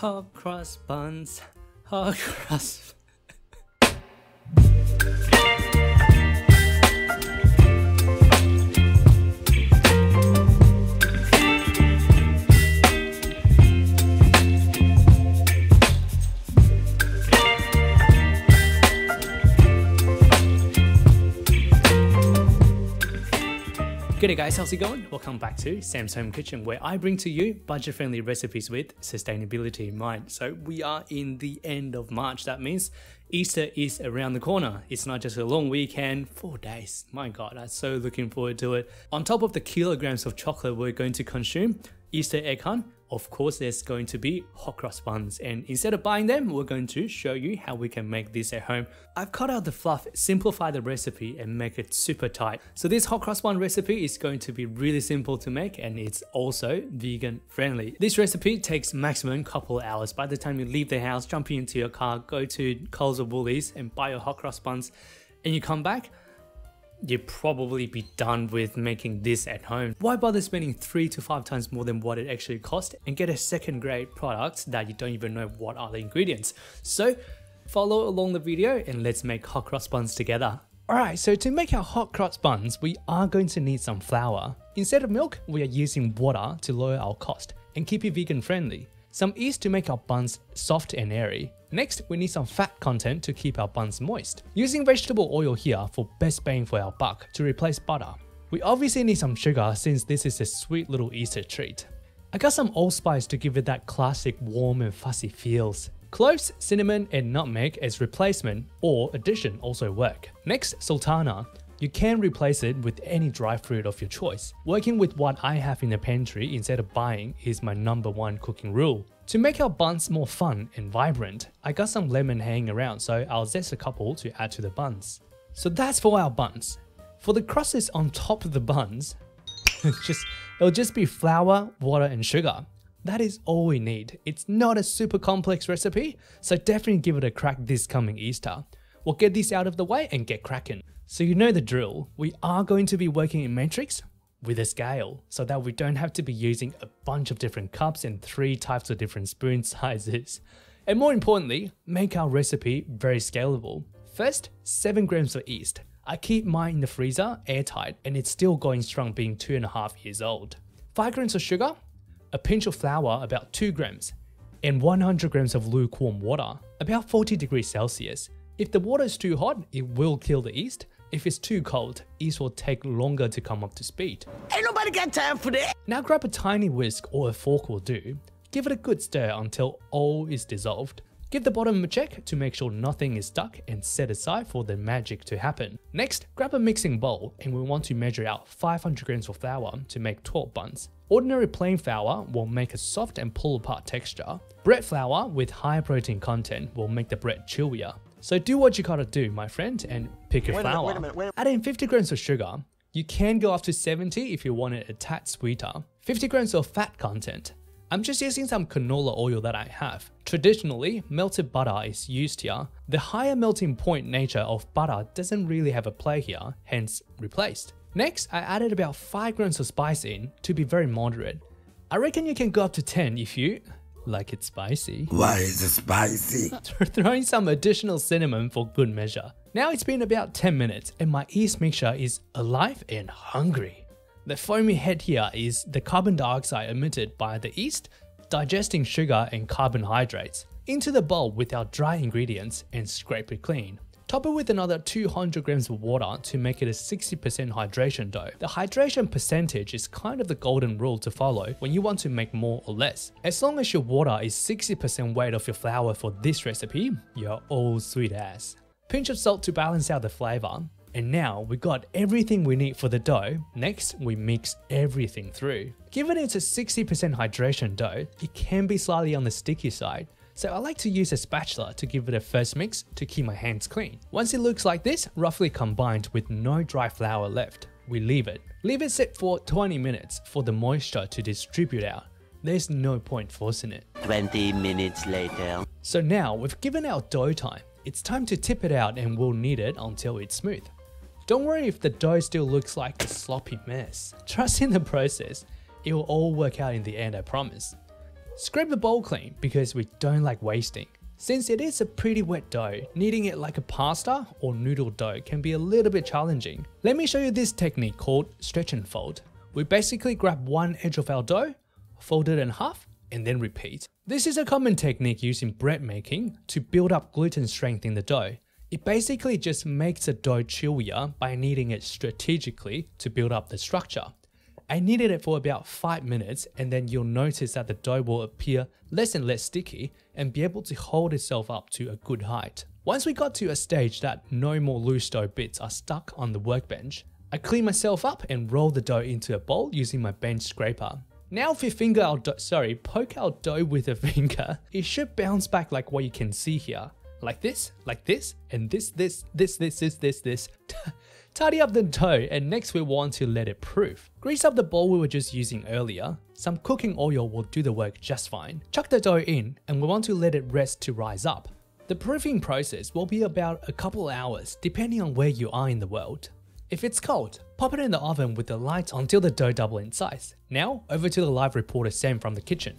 Hot cross buns, hot cross. G'day guys, how's it going? Welcome back to Sam's Home Kitchen, where I bring to you budget-friendly recipes with sustainability in mind. So we are in the end of March. That means Easter is around the corner. It's not just a long weekend, 4 days. My God, I'm so looking forward to it. On top of the kilograms of chocolate we're going to consume, Easter egg hunt, of course there's going to be hot cross buns, and instead of buying them, we're going to show you how we can make this at home. I've cut out the fluff, simplify the recipe and make it super tight. So this hot cross bun recipe is going to be really simple to make, and it's also vegan friendly. This recipe takes maximum couple hours. By the time you leave the house, jump into your car, go to Coles or Woolies and buy your hot cross buns, and you come back, you'd probably be done with making this at home. Why bother spending 3 to 5 times more than what it actually costs and get a second grade product that you don't even know what are the ingredients? So follow along the video and let's make hot cross buns together. Alright, so to make our hot cross buns, we are going to need some flour. Instead of milk, we are using water to lower our cost and keep it vegan friendly. Some yeast to make our buns soft and airy. Next, we need some fat content to keep our buns moist. Using vegetable oil here for best bang for our buck to replace butter. We obviously need some sugar since this is a sweet little Easter treat. I got some allspice to give it that classic warm and fuzzy feels. Cloves, cinnamon and nutmeg as replacement or addition also work. Next, sultana. You can replace it with any dry fruit of your choice. Working with what I have in the pantry instead of buying is my #1 cooking rule. To make our buns more fun and vibrant, I got some lemon hanging around, so I'll zest a couple to add to the buns. So that's for our buns. For the crusts on top of the buns, it'll just be flour, water and sugar. That is all we need. It's not a super complex recipe, so definitely give it a crack this coming Easter. We'll get this out of the way and get cracking. So you know the drill, we are going to be working in matrix with a scale so that we don't have to be using a bunch of different cups and 3 types of different spoon sizes. And more importantly, make our recipe very scalable. First, 7 grams of yeast. I keep mine in the freezer airtight and it's still going strong being 2.5 years old. 5 grams of sugar, a pinch of flour about 2 grams, and 100 grams of lukewarm water, about 40 degrees Celsius. If the water is too hot, it will kill the yeast. If it's too cold, yeast will take longer to come up to speed. Ain't nobody got time for that! Now grab a tiny whisk or a fork will do. Give it a good stir until all is dissolved. Give the bottom a check to make sure nothing is stuck and set aside for the magic to happen. Next, grab a mixing bowl and we want to measure out 500 grams of flour to make 12 buns. Ordinary plain flour will make a soft and pull apart texture. Bread flour with high protein content will make the bread chewier. So do what you gotta do, my friend, and pick your flour. Add in 50 grams of sugar. You can go up to 70 if you want it a tad sweeter. 50 grams of fat content. I'm just using some canola oil that I have. Traditionally, melted butter is used here. The higher melting point nature of butter doesn't really have a play here, hence replaced. Next, I added about 5 grams of spice in to be very moderate. I reckon you can go up to 10 if you like it spicy. Why is it spicy? Throw in some additional cinnamon for good measure. Now it's been about 10 minutes and my yeast mixture is alive and hungry. The foamy head here is the carbon dioxide emitted by the yeast digesting sugar and carbohydrates into the bowl with our dry ingredients and scrape it clean. Top it with another 200 grams of water to make it a 60% hydration dough. The hydration percentage is kind of the golden rule to follow when you want to make more or less. As long as your water is 60% weight of your flour for this recipe, you're all sweet ass. Pinch of salt to balance out the flavor. And now we got everything we need for the dough. Next, we mix everything through. Given it's a 60% hydration dough, it can be slightly on the sticky side. So I like to use a spatula to give it a first mix to keep my hands clean. Once it looks like this, roughly combined with no dry flour left, we leave it. Leave it sit for 20 minutes for the moisture to distribute out. There's no point forcing it. 20 minutes later. So now we've given our dough time. It's time to tip it out and we'll knead it until it's smooth. Don't worry if the dough still looks like a sloppy mess. Trust in the process. It will all work out in the end, I promise. Scrape the bowl clean because we don't like wasting. Since it is a pretty wet dough, kneading it like a pasta or noodle dough can be a little bit challenging. Let me show you this technique called stretch and fold. We basically grab one edge of our dough, fold it in half, and then repeat. This is a common technique used in bread making to build up gluten strength in the dough. It basically just makes the dough chewier by kneading it strategically to build up the structure. I kneaded it for about 5 minutes, and then you'll notice that the dough will appear less and less sticky and be able to hold itself up to a good height. Once we got to a stage that no more loose dough bits are stuck on the workbench, I clean myself up and roll the dough into a bowl using my bench scraper. Now if we poke our dough with a finger, it should bounce back like what you can see here. Like this, and this. Tidy up the dough, and next we want to let it proof. Grease up the bowl we were just using earlier. Some cooking oil will do the work just fine. Chuck the dough in, and we want to let it rest to rise up. The proofing process will be about a couple hours depending on where you are in the world. If it's cold, pop it in the oven with the lights until the dough doubles in size. Now, over to the live reporter Sam from the kitchen.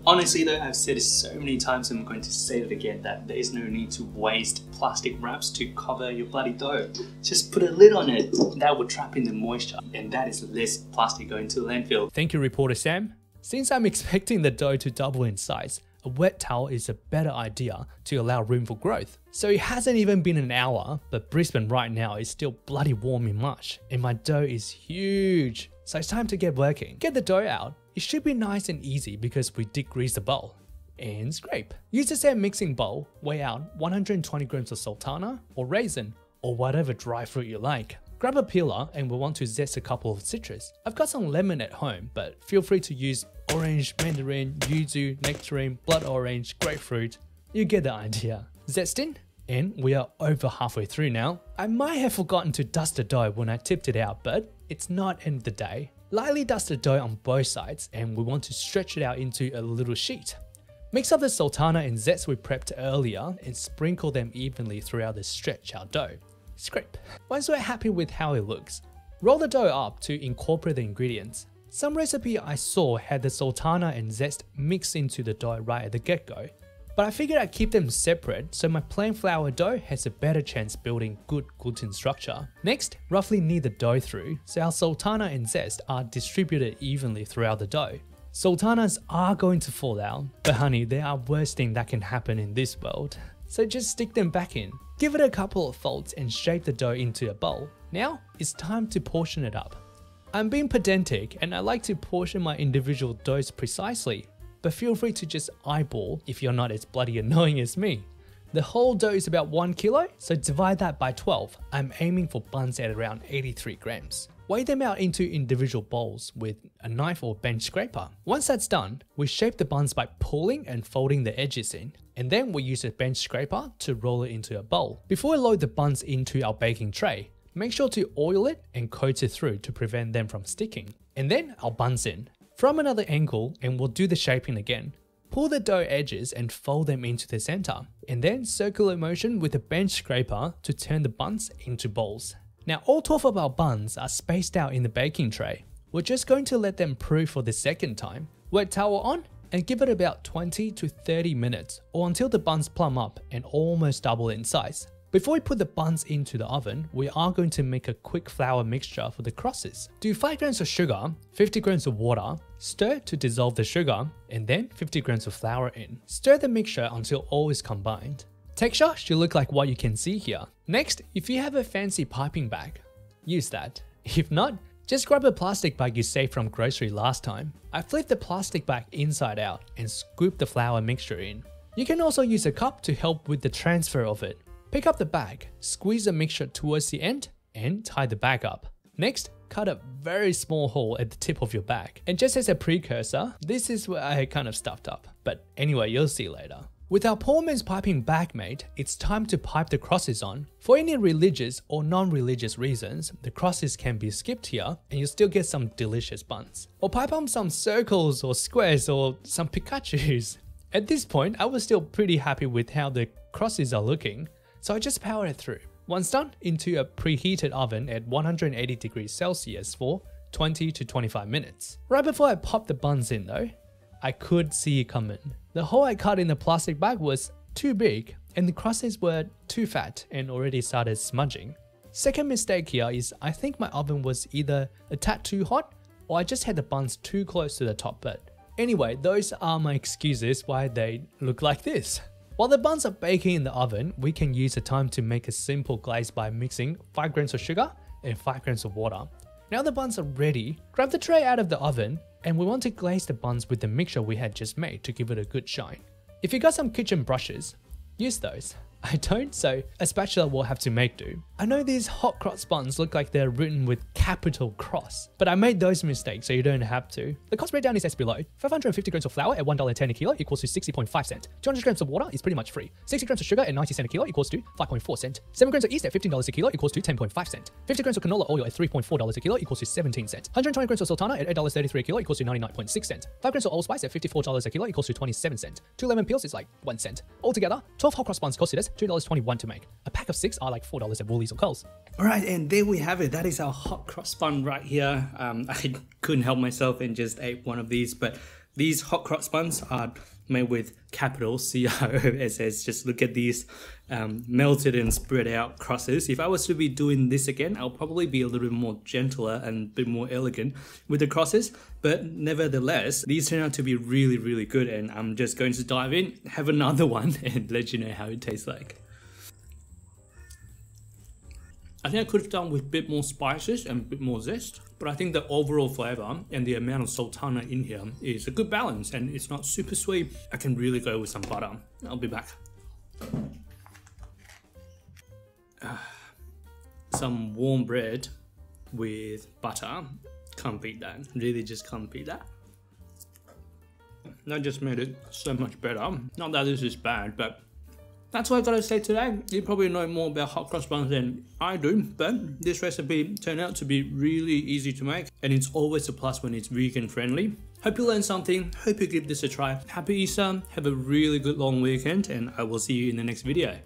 Honestly though, I've said it so many times and I'm going to say it again, that there is no need to waste plastic wraps to cover your bloody dough. Just put a lid on it, that will trap in the moisture, and that is less plastic going to the landfill. Thank you, reporter Sam. Since I'm expecting the dough to double in size, a wet towel is a better idea to allow room for growth. So it hasn't even been an hour, but Brisbane right now is still bloody warm in March, and my dough is huge. So it's time to get working. Get the dough out. It should be nice and easy because we did grease the bowl. And scrape. Use the same mixing bowl, weigh out 120 grams of sultana or raisin or whatever dry fruit you like. Grab a peeler and we want to zest a couple of citrus. I've got some lemon at home, but feel free to use orange, mandarin, yuzu, nectarine, blood orange, grapefruit. You get the idea. Zest in, and we are over halfway through now. I might have forgotten to dust the dough when I tipped it out, but it's not end of the day. Lightly dust the dough on both sides, and we want to stretch it out into a little sheet. Mix up the sultana and zest we prepped earlier and sprinkle them evenly throughout the stretch out dough. Scrape. Once we're happy with how it looks, roll the dough up to incorporate the ingredients. Some recipe I saw had the sultana and zest mixed into the dough right at the get-go, but I figured I'd keep them separate so my plain flour dough has a better chance building good gluten structure. Next, roughly knead the dough through so our sultana and zest are distributed evenly throughout the dough. Sultanas are going to fall out, but honey, there are worse things that can happen in this world. So just stick them back in. Give it a couple of folds and shape the dough into a bowl. Now, it's time to portion it up. I'm being pedantic and I like to portion my individual doughs precisely, but feel free to just eyeball if you're not as bloody annoying as me. The whole dough is about 1 kilo, so divide that by 12. I'm aiming for buns at around 83 grams. Weigh them out into individual bowls with a knife or bench scraper. Once that's done, we shape the buns by pulling and folding the edges in, and then we use a bench scraper to roll it into a bowl. Before we load the buns into our baking tray, make sure to oil it and coat it through to prevent them from sticking. And then our buns in. From another angle, and we'll do the shaping again. Pull the dough edges and fold them into the center, and then circular motion with a bench scraper to turn the buns into balls. Now all 12 of our buns are spaced out in the baking tray. We're just going to let them proof for the second time. Wet towel on and give it about 20 to 30 minutes or until the buns plumb up and almost double in size. Before we put the buns into the oven, we are going to make a quick flour mixture for the crosses. Do 5 grams of sugar, 50 grams of water, stir to dissolve the sugar, and then 50 grams of flour in. Stir the mixture until all is combined. Texture should look like what you can see here. Next, if you have a fancy piping bag, use that. If not, just grab a plastic bag you saved from grocery last time. I flipped the plastic bag inside out and scooped the flour mixture in. You can also use a cup to help with the transfer of it. Pick up the bag, squeeze the mixture towards the end, and tie the bag up. Next, cut a very small hole at the tip of your bag. And just as a precursor, this is where I kind of stuffed up. But anyway, you'll see later. With our poor man's piping bag made, it's time to pipe the crosses on. For any religious or non-religious reasons, the crosses can be skipped here and you'll still get some delicious buns. Or pipe on some circles or squares or some Pikachus. At this point, I was still pretty happy with how the crosses are looking, so I just powered it through. Once done, into a preheated oven at 180 degrees Celsius for 20 to 25 minutes. Right before I popped the buns in though, I could see it coming. The hole I cut in the plastic bag was too big and the crusts were too fat and already started smudging. Second mistake here is I think my oven was either a tad too hot or I just had the buns too close to the top bed. Anyway, those are my excuses why they look like this. While the buns are baking in the oven, we can use the time to make a simple glaze by mixing 5 grams of sugar and 5 grams of water. Now the buns are ready, grab the tray out of the oven and we want to glaze the buns with the mixture we had just made to give it a good shine. If you got some kitchen brushes, use those. I don't, so a spatula will have to make do. I know these hot cross buns look like they're written with capital cross, but I made those mistakes so you don't have to. The cost breakdown is as below. 550 grams of flour at $1.10 a kilo equals to 60.5 cents. 200 grams of water is pretty much free. 60 grams of sugar at 90 cents a kilo equals to 5.4 cents. 7 grams of yeast at $15 a kilo equals to 10.5 cents. 50 grams of canola oil at $3.4 a kilo equals to 17 cents. 120 grams of sultana at $8.33 a kilo equals to 99.6 cents. 5 grams of allspice at $54 a kilo equals to 27 cents. 2 lemon peels is like 1 cent. Altogether, 12 hot cross buns costed us $2.21 to make. A pack of 6 are like $4 at Woolies or Coles. Alright, and there we have it. That is our hot cross bun right here. I couldn't help myself and just ate one of these, but these hot cross buns are made with capital C-R-O-S-S. Just look at these melted and spread out crusts. If I was to be doing this again, I'll probably be a little bit more gentler and a bit more elegant with the crusts, but nevertheless, these turn out to be really, really good, and I'm just going to dive in, have another one, and let you know how it tastes like. I think I could have done with a bit more spices and a bit more zest, but I think the overall flavor and the amount of sultana in here is a good balance, and it's not super sweet. I can really go with some butter. I'll be back. Some warm bread with butter, can't beat that. Really just can't beat that. That just made it so much better. Not that this is bad, but that's what I gotta say today. You probably know more about hot cross buns than I do, but this recipe turned out to be really easy to make, and it's always a plus when it's vegan friendly. Hope you learned something, hope you give this a try. Happy Easter, have a really good long weekend, and I will see you in the next video.